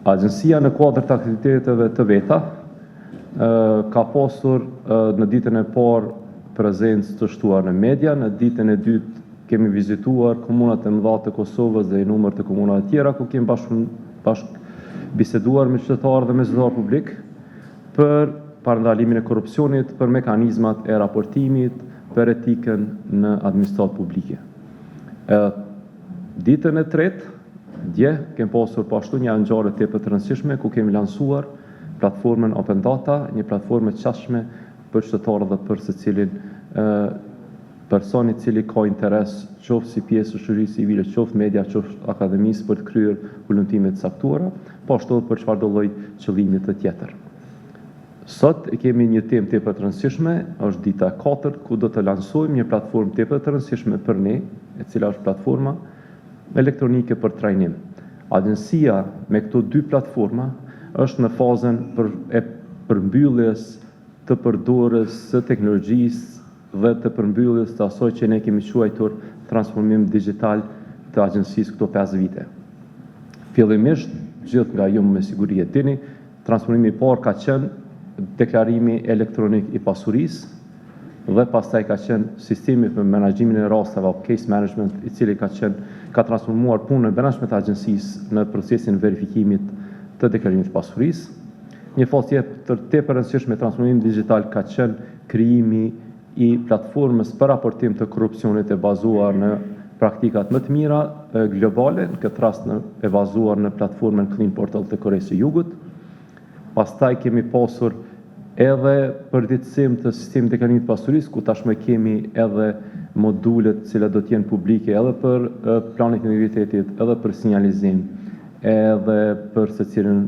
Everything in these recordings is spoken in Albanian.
Agjencia në kuadër të aktiviteteve të veta ka pasur në ditën e parë prezencë të shtuar në media, në ditën e dytë kemi vizituar komunat e mëdha të Kosovës dhe i numër të komunave tjera ku kemi bashkë biseduar me qytetarë dhe mesdhetar publik për parandalimin e korrupsionit, për mekanizmat e raportimit, për etikën në administratë publike. Ditën e tretë, dje, kemi pasur pashtu një ngjarje tepër të rëndësishme ku kemi lansuar platformën Open Data, një platformë e qasshme për qytetarët dhe për secilin person i cili ka interes, qoftë si pjesë e shoqërisë civile, qoftë media, qoftë akademisë për të kryer hulumtime të caktuara, po ashtu për çfarëdo lloj qëllimi të tjetër. Sot kemi një temë tepër të rëndësishme, është dita e 4, ku do të lansojmë një platformë tepër të rëndësishme për ne, e cila është platforma elektronike për trajnim. Agjencia me këto dy platforma është në fazën e përmbylljes të përdorjes së teknologjisë dhe të përmbylljes të asaj që ne kemi quajtur transformim digital të agjencisë këto 5 vite. Fillimisht, gjithë nga ju me siguri e dini, transformimi i parë ka qenë deklarimi elektronik i pasurisë dhe pastaj ka qenë sistemi për menaxhimin e rasteve, case management, i cili ka transformuar punën e brendshme të agjencisë në procesin e verifikimit të deklarimit të pasurisë. Një fazë tepër e rëndësishme e transformimit digital ka qenë krijimi i platformës për raportim të korrupsionit e bazuar në praktikat më të mira globale, në këtë rast e bazuar në platformën Clean Portal të Koresë së Jugut. Pastaj kemi pasur edhe përditësim të sistemit të deklarimit të pasurisë, ku tashmë kemi edhe modulet të cilat do të jenë publike edhe për planin e integritetit, edhe për sinjalizim, edhe për secilën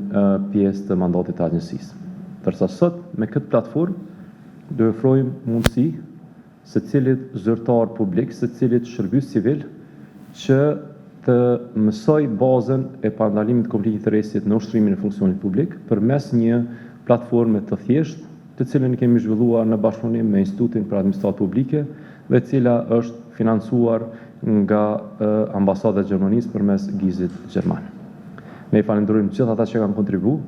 pjesë të mandatit të agjencisë. Ndërsa sot me këtë platformë do ofrojmë mundësi secilit zyrtar publik, secilit shërbëes civil që të mësoj bazën e parandalimit të konfliktit të interesit në ushtrimin e funksionit publik përmes një platforme të thjeshtë, të cilën kemi zhvilluar në bashkëpunim me Institutin për Administratë Publike dhe cila është financuar nga Ambasada e Gjermanisë përmes GIZ-it gjerman. Ne i falenderojmë gjithë ata që kanë kontribuar,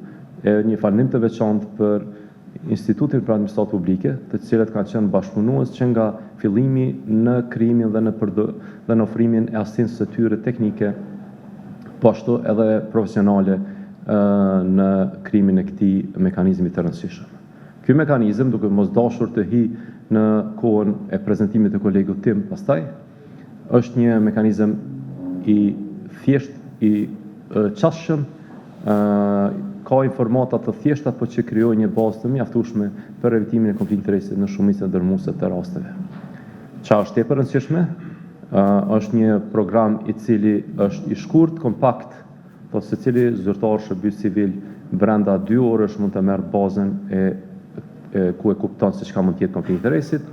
një falendim të veçantë për Institutin për Administratë Publike, të cilët kanë qenë bashkëpunues që nga fillimi në krijimin dhe në ofrimin e asistencës së tyre teknike, po ashtu edhe profesionale në krijimin e këtij mekanizmi të rëndësishëm. Ky mekanizëm, duke mos dashur të hi në kohën e prezantimit të kolegut tim pastaj, është një mekanizëm i thjesht, i qasshëm, ka informata të thjeshta, por që krijojnë një bazë të mjaftueshme për evitimin e konfliktit të interesit në shumicën e dërmuese të rasteve. Çfarë është tepër rëndësishme, është një program i cili është i shkurt, kompakt, po secili zyrtar shërbëes civil brenda 2 orësh mund të merr bazën ku e kupton se çka mund të jetë konflikti i interesit,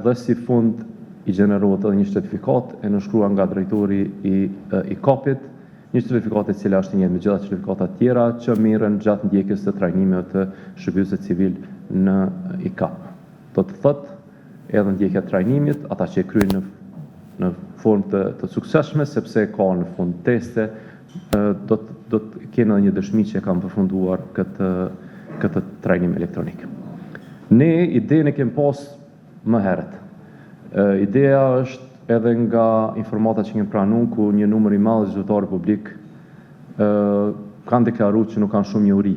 dhe si fund i gjenerohet edhe një certifikat e nënshkruar nga drejtori i KAP-it, një certifikat e cila është njëjtë me gjitha certifikatat tjera që merren gjatë ndjekjes së trajnimeve të shërbëesve civil në IKAP. Do të thotë, edhe ndjekja e trajnimit, ata që e kryejnë në formë të suksesshme, sepse ka në fund teste, do të kenë edhe një dëshmi që e kanë përfunduar këtë trajnim elektronik. Ne idenë e kemi pas më herët. Ideja është edhe nga informata që kemi pranuar, ku një numër i madh zyrtarë publik kanë deklaruar që nuk kanë shumë njohuri.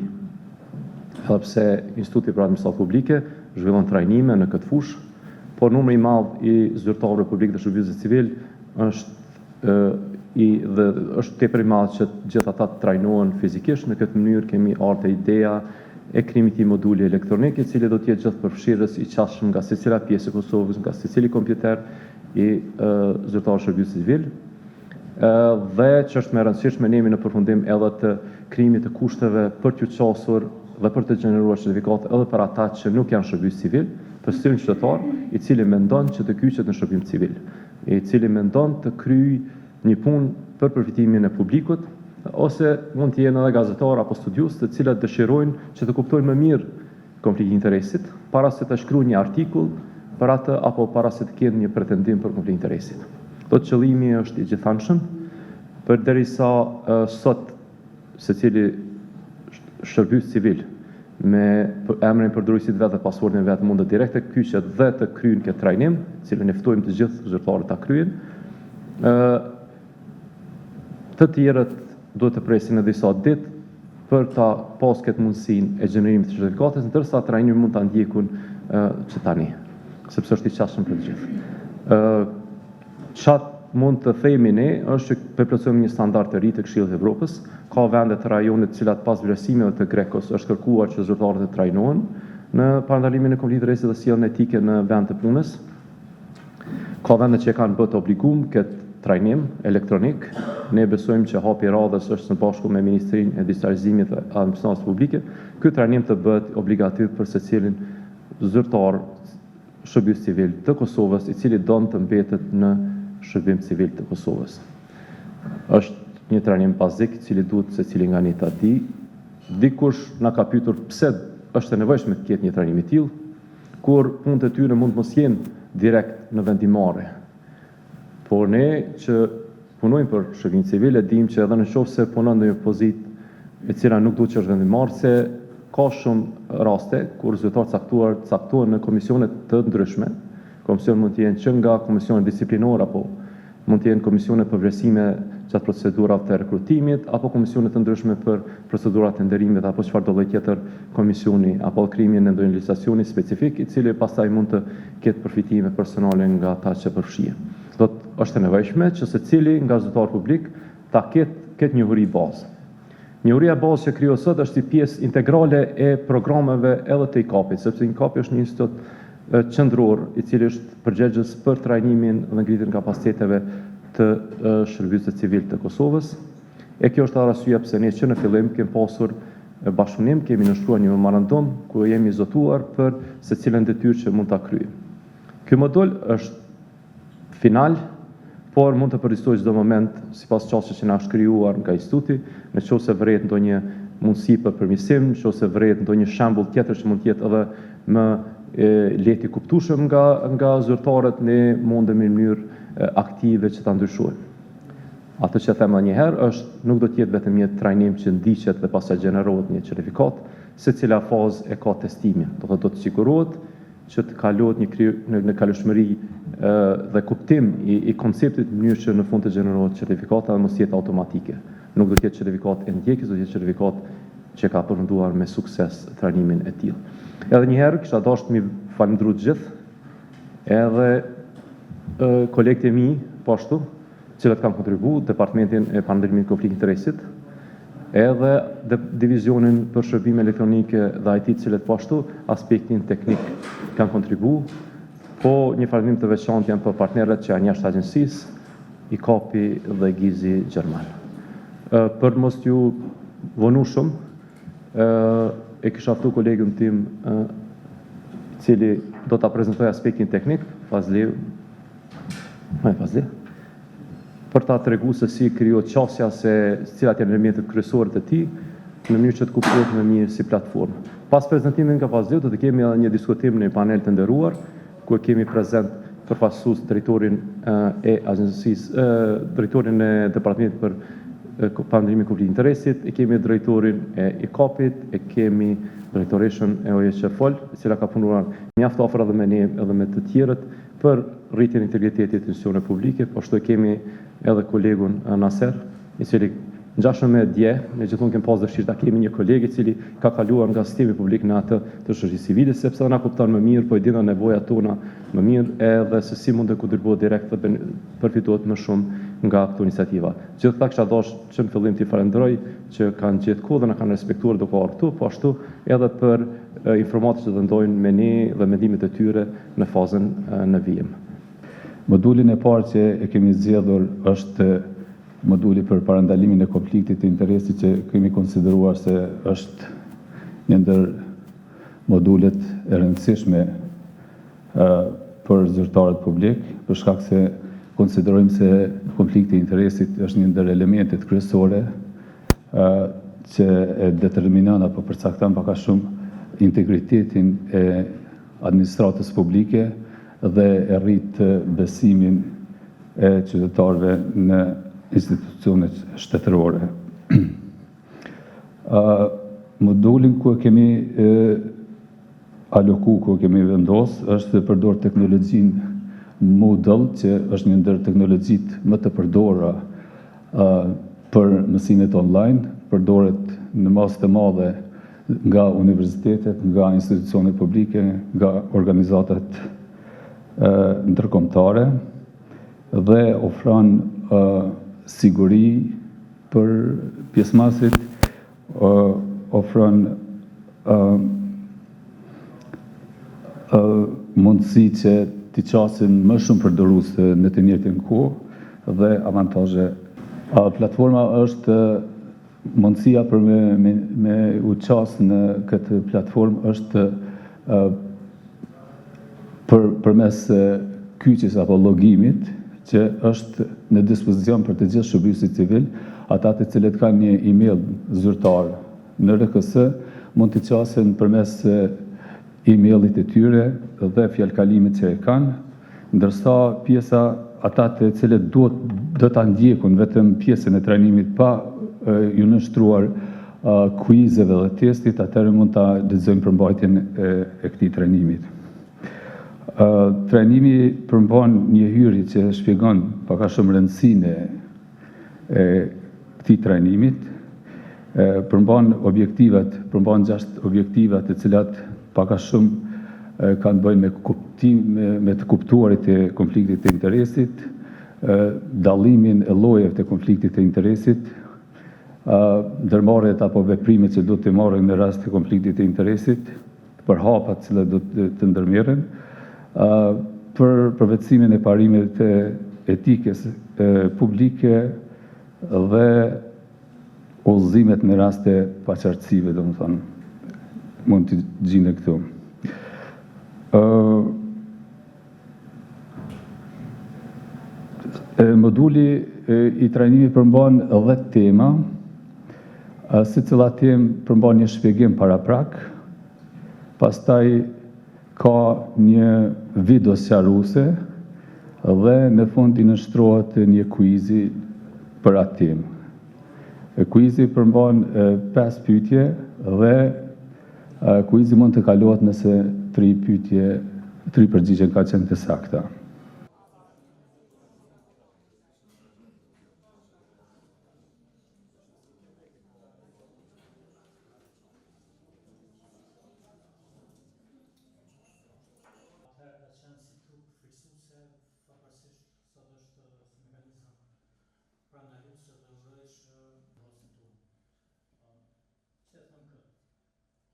Edhe pse Instituti për Administratë Publike zhvillon trajnime në këtë fushë, por numri i madh i zyrtarëve publik dhe shërbëesve civil është tepër i madh që gjithë ata të trajnohen fizikisht. Në këtë mënyrë kemi ardhur te ideja e krijimit të moduli elektronik, i cili do të jetë gjithë përfshirës i qasshëm nga secila pjesë e Kosovës, nga secili kompjuter i zyrtarëve shërbëes civil, dhe që është më e rëndësishme ne në përfundim edhe të krijimit të kushteve për t'u qasur dhe për të gjeneruar certifikat edhe për ata që nuk janë shërbëes civil, për cilin qytetar i cili mendon që të kyçet në shërbim civil, i cili mendon të kryej një punë për përfitimin e publikut, ose mund të jenë edhe gazetar apo studios të cilat dëshirojnë që të kuptojnë më mirë konfliktin e interesit para se të shkruajnë një artikull për atë apo para se të kenë një pretendim për konfliktin e interesit. Do të qëllimi është i gjithanshëm, përderisa sot secili shërbys civil me emrin përdoruesit vetë dhe pasportin vetë mund të direkte kyçet dhe të kryejnë këtë trajnim, cilën e ftojmë të gjithë zyrtarët ta kryejnë. Të tjerët duhet të presin në disa ditë për ta pas këtë mundësinë e gjenerimit të certifikatës, ndërsa trajnimi mund ta ndjekun që tani, sepse është i qasshëm për të gjithë. Çat mund të themi ne është që përplotësojmë një standard të ri të Këshillit të Evropës. Ka vende të rajonit të cilat pas vlerësimeve të Grekos është kërkuar që zyrtarët të trajnohen në parandalimin e konfliktit rrezikut dhe sjelljen etike në vend të punës. Ka vende që kanë bërë obligum këtë trajnim elektronik. Ne besojmë që hapi i radhës është së bashku me Ministrinë e Digitalizimit dhe Administratës Publike, ky trajnim të bëhet obligativ për secilin zyrtar shërbim civil të Kosovës, i cili don të mbetet në shërbim civil të Kosovës. Është një trajnim bazik, i cili duhet secili nga ne ta di. Dikush na ka pyetur pse është e nevojshme të ketë një trajnim i tillë, kur punët e tyre mund mos jenë direkt në vendimmarrje. Por ne që punojmë për shërbim civil e dimë që edhe nëse punon në një pozitë e cila nuk duhet që është vendimmarrëse, ka shumë raste kur zyrtarë caktuar në komisione të ndryshme. Komision mund të jenë që nga komisione disiplinore, apo mund të jenë komisione për vlerësime gjatë procedurat të rekrutimit, apo komisione të ndryshme për procedurat të nderimit, apo çfarëdo lloj tjetër komisioni, apo krimi në ndonjë legislacioni specifik, i cili pastaj mund të ketë përfitime personale nga ata që përfshihen. Do të është e nevojshme që secili nga zyrtar publik ta ketë njohuri bazë. Njohuria bazë që krijohet sot është si pjesë integrale e programeve edhe të ICAP-it, sepse ICAP është një institut qendror i cili është përgjegjës për trajnimin dhe ngritjen e kapaciteteve të shërbysit civil të Kosovës. E kjo është arsyeja pse ne që në fillim kemi pasur bashkëpunim, kemi nënshtruar një memorandum ku jemi zotuar për secilën detyrë që mund ta kryejmë. Ky modul është final, por mund të përrisojë çdo moment sipas çështjes që na është krijuar nga instituti, nëse vret ndonjë mundësi për përmirësim, nëse vret ndonjë shembull tjetër që mund të jetë edhe më lehtë i kuptueshëm nga zyrtarët, ne mundemi në mënyrë aktive që ta ndryshojmë. Atë që them edhe një herë është nuk do të jetë vetëm një trajnim që ndiqet dhe pastaj gjenerohet një certifikat, secila fazë e ka testimin. Do të sigurohet që të kalohet në kalueshmëri dhe kuptim i konceptit në mënyrë që në fund të gjenerohet certifikata dhe mos jetë automatike. Nuk do të jetë certifikat e ndjekjes, do të jetë certifikat që ka përfunduar me sukses trajnimin e tillë. Edhe një herë kisha dashur të mi falënderoj të gjithë, edhe kolegët e mi poashtu, cilët kanë kontribuar, Departamentin e Parandalimit të Konfliktit të Interesit, edhe divizionin për shërbime elektronike dhe IT, cilët poashtu aspektin teknik kanë kontribuar, po një falënderim të veçantë janë për partnerët që janë jashtë agjencisë, ICAP-i dhe Gizi Gjerman. Për mos ju vonu shumë, e kisha ftuar kolegun tim, i cili do ta prezantojë aspektin teknik, Fazliu, për ta treguar se si krijohet qasja, se cilat janë elementet kryesore të tij, në mënyrë që të kuptohet më mirë si platformë. Pas prezantimit nga Fazliu, do të kemi edhe një diskutim në një panel të nderuar, ku kemi prezant përfaqësues drejtorin e agjencisë, drejtorin e Departamentit për Parandalimin e Konfliktit të Interesit, e kemi drejtorin e ICAP-it, e kemi drejtoreshën e OJC-FOL, e cila ka punuar mjaft afër edhe me ne edhe me të tjerët për rritjen e integritetit të institucioneve publike, po ashtu kemi edhe kolegun Naser, i cili ngjashëm me dje, ne gjithmonë kemi pas dëshirë ta kemi një koleg i cili ka kaluar nga sistemi publik në atë të shoqërisë civile, sepse na kupton më mirë, po e dinë nevojat tona më mirë, edhe se si mund të kontribuohet direkt dhe përfitohet më shumë nga këto iniciativa. Gjithë kisha dashur që në fillim t'i falenderoj që kanë gjetë kohë dhe na kanë respektuar duke ardhur këtu, po ashtu edhe për informatat që të ndojnë me ne dhe mendimet e tyre në fazën në vijim. Modulin e parë që e kemi zgjedhur është moduli për parandalimin e konfliktit të interesit, që kemi konsideruar se është një ndër modulet e rëndësishme për zyrtarët publik, për shkak se konsiderojmë se konflikti i interesit është një ndër elementet kryesore që e determinon apo përcakton pak a shumë integritetin e administratës publike dhe e rrit besimin e qytetarëve në institucionet shtetërore. Modulin ku e kemi aloku, ku e kemi vendos, është përdor teknologjinë Moodle, që është një ndër teknologjitë më të përdora për mësimet online, përdoret në masë të madhe nga universitetet, nga institucionet publike, nga organizatat ndërkombëtare dhe ofron siguri për pjesëmarrësit, ofron mundësi që t'i qasin më shumë përdorues në të njëjtën kohë dhe avantazhe. Platforma është mundësia për me u qasë në këtë platformë është përmes kyçjes apo logimit, që është në dispozicion për të gjithë shërbisit civil, ata të cilët kanë një email zyrtar në RKS mund të qasen përmes emailit e tyre dhe fjalëkalimit që e kanë, ndërsa pjesa ata të cilët do ta ndjekun vetëm pjesën e trajnimit pa ju nështruar kuizeve dhe testit, atëherë mund ta lexojnë përmbajtjen e këtij trajnimit. Trajnimi përmban një hyrje që shpjegon pak a shumë rëndësinë e këtij trajnimit, përmban 6 objektiva të cilat pak a shumë kanë bëjnë me të kuptuarit e konfliktit të interesit, dallimin e llojeve të konfliktit të interesit, ndërmarrjet apo veprimet që do të marrin në rast të konfliktit të interesit, për hapat që do të ndërmerren, për përvetësimin e parimeve të etikës publike dhe udhëzimet në raste paqartësive, domethënë, mund të gjinde këtu. Moduli i trajnimit përmban 10 tema, secila temë përmban një shpjegim paraprak, pastaj ka një video sqaruese dhe në fund i nënshtrohet një kuizi për atë temë. Kuizi përmban 5 pyetje dhe kuizi mund të kalohet nëse 3 përgjigje ka qenë të sakta.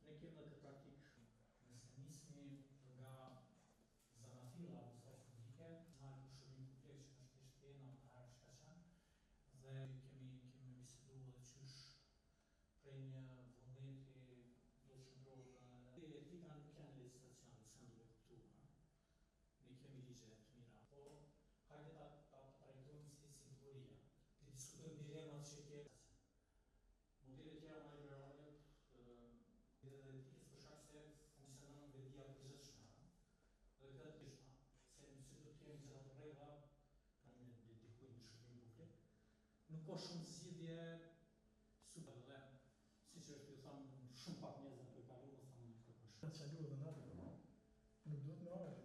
Ne kemi në këtë praktikë nëse nismi nga zanatilla administratë publike, në alë shërbim publik që në shpesht pena në herë shkaqen, dhe kemi bisedu dhe qysh prej një vullneti do të shëndrohet etika nuk janë legislacion, se në duke kuptuar. Ne kemi ligje të mira, po hajde ta trajtojmë si teoria, të diskutojmë dilemat që ke. Modele tjera më liberale dhe etikës për shkak se funksionon vetia përgjithshme. Dhe këtë ishma, se do të kemi gjitha të rregla, kanë me dikujt në shërbim publik, nuk ka shumë zgjidhje super dhe siç është ju tham shumë pak njerëz për kaluar, thamë këtë për shkak. Çaluar dhe natë. Nuk duhet me orë.